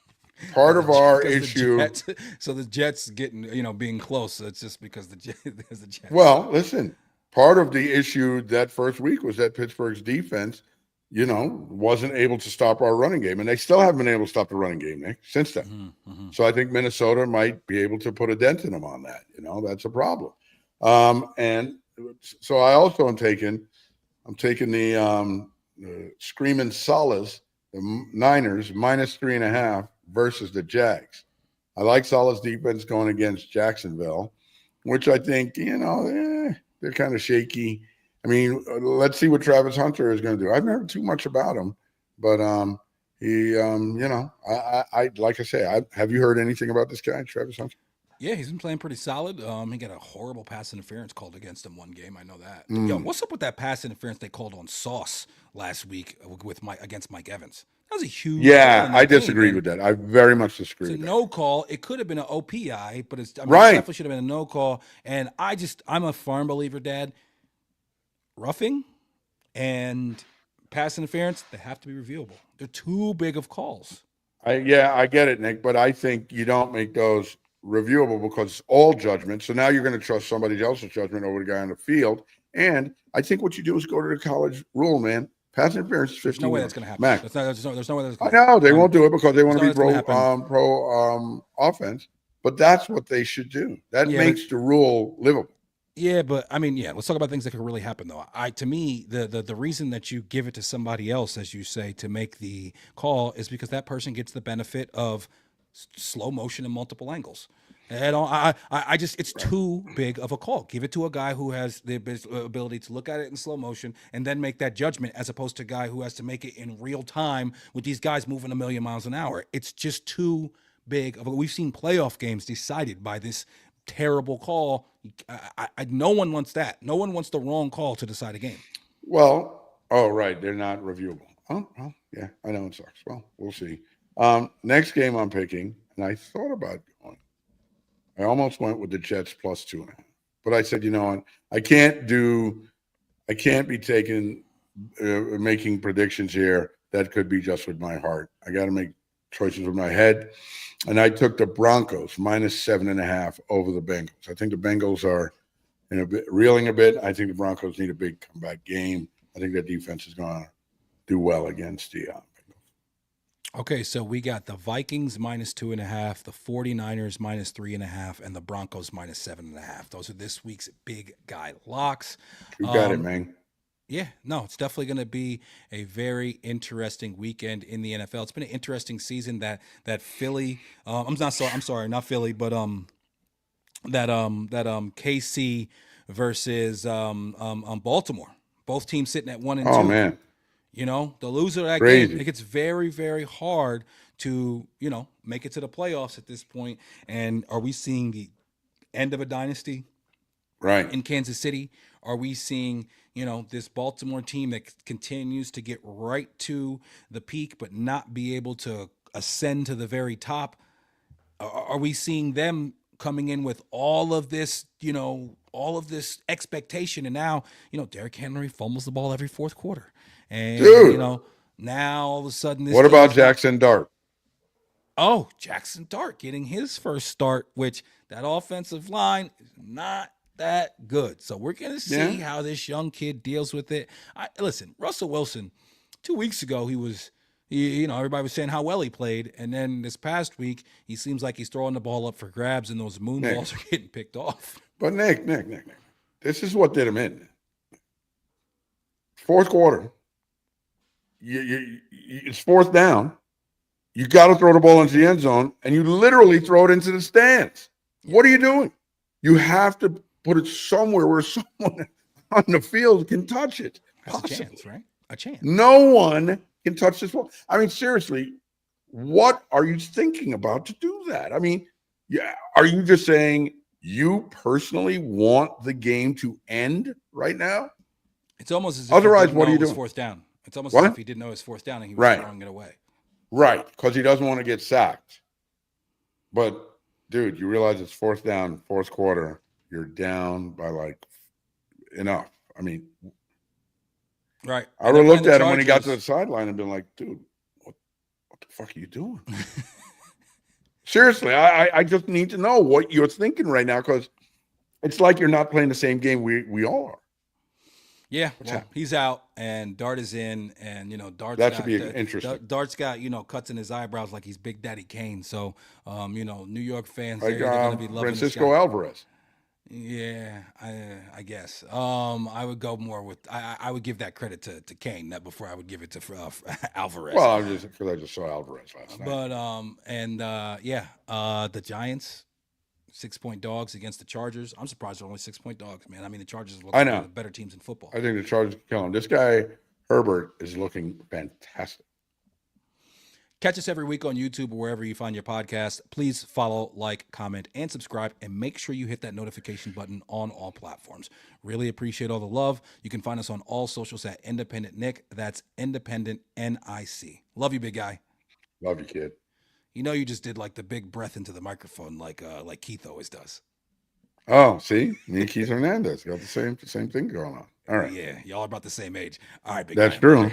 part of our issue. The Jets getting, being close. It's just because the Jets. Well, listen, part of the issue that first week was that Pittsburgh's defense, wasn't able to stop our running game, and they still haven't been able to stop the running game, Nick, since then. So I think Minnesota might be able to put a dent in them on that. That's a problem. And so I also am taking the Screaming Salas, the Niners minus 3.5 versus the Jags. I like Salah's defense going against Jacksonville, which I think, they're kind of shaky. I mean, let's see what Travis Hunter is going to do. I've never heard too much about him, but he, I like I say, have you heard anything about this guy, Travis Hunter? Yeah, he's been playing pretty solid. He got a horrible pass interference called against him one game. I know that. Yo, what's up with that pass interference they called on Sauce last week against Mike Evans? That was a huge. Yeah, I disagree with that. I very much disagree. It's with a no call. It could have been an OPI, but it right. definitely should have been a no call. And I'm a firm believer, Dad. Roughing and pass interference, they have to be reviewable. They're too big of calls. I get it, Nick, but I think you don't make those reviewable because it's all judgment. So now you're going to trust somebody else's judgment over the guy on the field. And I think what you do is go to the college rule, man. Pass interference is 15. There's no way that's going to happen. Max. There's no way that's going to happen. I know they won't do it because they want to be pro offense. But that's what they should do. That makes the rule livable. Yeah, but let's talk about things that could really happen, though. To me, the reason that you give it to somebody else, as you say, to make the call is because that person gets the benefit of slow motion and multiple angles. And it's too big of a call. Give it to a guy who has the ability to look at it in slow motion and then make that judgment, as opposed to a guy who has to make it in real time with these guys moving a million miles an hour. It's just too big of a. We've seen playoff games decided by this terrible call. No one wants that. No one wants the wrong call to decide a game. Well, right, they're not reviewable. Oh, well, yeah, I know it sucks. Well, we'll see. Next game I'm picking, and I thought about going. I almost went with the Jets plus 2.5, but I said, you know what? I can't be making predictions here that could be just with my heart. I got to make choices with my head. And I took the Broncos minus 7.5 over the Bengals. I think the Bengals are reeling a bit. I think the Broncos need a big comeback game. I think their defense is going to do well against the Bengals. Okay, so we got the Vikings minus 2.5, the 49ers minus 3.5, and the Broncos minus 7.5. Those are this week's big guy locks. You got it, man. Yeah, no, it's definitely going to be a very interesting weekend in the NFL. It's been an interesting season that Philly. I'm sorry, not Philly, but KC versus Baltimore. Both teams sitting at 1-2. Oh man, You know, the loser of that game, crazy. it gets very, very hard to, make it to the playoffs at this point. And are we seeing the end of a dynasty Right. in Kansas City? Are we seeing, this Baltimore team that continues to get right to the peak but not be able to ascend to the very top? Are we seeing them coming in with all of this, all of this expectation? And now, Derrick Henry fumbles the ball every fourth quarter. And, Dude, now all of a sudden this what team about is not. Jackson Dart? Oh, Jackson Dart getting his first start, which that offensive line is not that good. So we're going to see Yeah. how this young kid deals with it. Listen, Russell Wilson, 2 weeks ago, everybody was saying how well he played. And then this past week, he seems like he's throwing the ball up for grabs and those moon Nick. balls are getting picked off. But Nick, this is what did him in. Fourth quarter, it's fourth down. You got to throw the ball into the end zone, and you literally throw it into the stands. Yeah. What are you doing? You have to put it somewhere where someone on the field can touch it. That's a chance, right? A chance. No one can touch this ball. I mean, seriously, what are you thinking about to do that? I mean, are you just saying you personally want the game to end right now? It's almost as if otherwise, what are you doing? Fourth down. It's almost as if he didn't know it was fourth down and he was throwing it away. Right, because he doesn't want to get sacked. But, dude, you realize it's fourth down, fourth quarter. You're down by, enough. I mean, right. I would have looked at him when he got to the sideline and been like, dude, what the fuck are you doing? Seriously, I just need to know what you're thinking right now, because it's like you're not playing the same game we all are. Yeah, he's out and Dart is in, and Dart's that should be interesting. Dart's got cuts in his eyebrows like he's Big Daddy Kane. So, New York fans, like, they're going to be loving Francisco Alvarez. Yeah, I guess. I would go more with. I would give that credit to Kane before I would give it to Alvarez. Well, because I just saw Alvarez last night. But the Giants. 6-point dogs against the Chargers. I'm surprised they're only 6-point dogs, man. I mean, the Chargers look like one of the better teams in football. I think the Chargers can kill them. This guy, Herbert, is looking fantastic. Catch us every week on YouTube or wherever you find your podcast. Please follow, like, comment, and subscribe, and make sure you hit that notification button on all platforms. Really appreciate all the love. You can find us on all socials at Independent Nick. That's Independent N.I.C. Love you, big guy. Love you, kid. You just did like the big breath into the microphone like Keith always does. Oh, see? Me and Keith Hernandez got the same thing going on. All right. Yeah, y'all are about the same age. All right, big guy. That's true.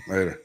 Later.